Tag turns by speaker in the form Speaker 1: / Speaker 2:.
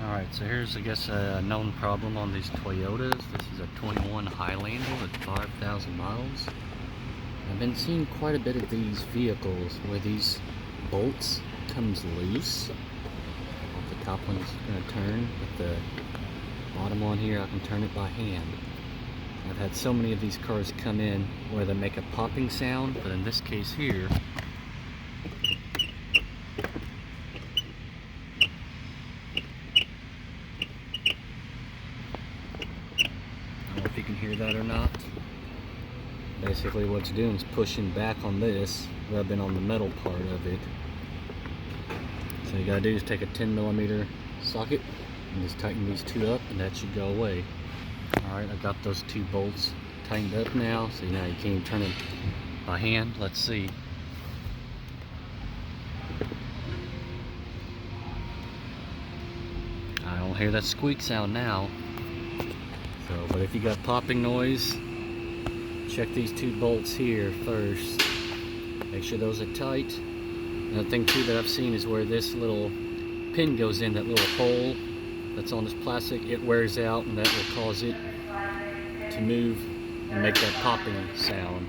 Speaker 1: Alright, so here's, I guess, a known problem on these Toyotas. This is a 21 Highlander with 5,000 miles. I've been seeing quite a bit of these vehicles where these bolts comes loose. The top one's going to turn, but the bottom one here, I can turn it by hand. I've had so many of these cars come in where they make a popping sound, but in this case here, I don't know if you can hear that or not. Basically what it's doing is pushing back on this, rubbing on the metal part of it. So you gotta do is take a 10mm socket and just tighten these two up, and that should go away. Alright, I got those two bolts tightened up now, so now you can't even turn it by hand. Let's see. I don't hear that squeak sound now. So, but if you got popping noise, check these two bolts here first. Make sure those are tight. Another thing too that I've seen is where this little pin goes in, that little hole that's on this plastic, it wears out, and that will cause it to move and make that popping sound.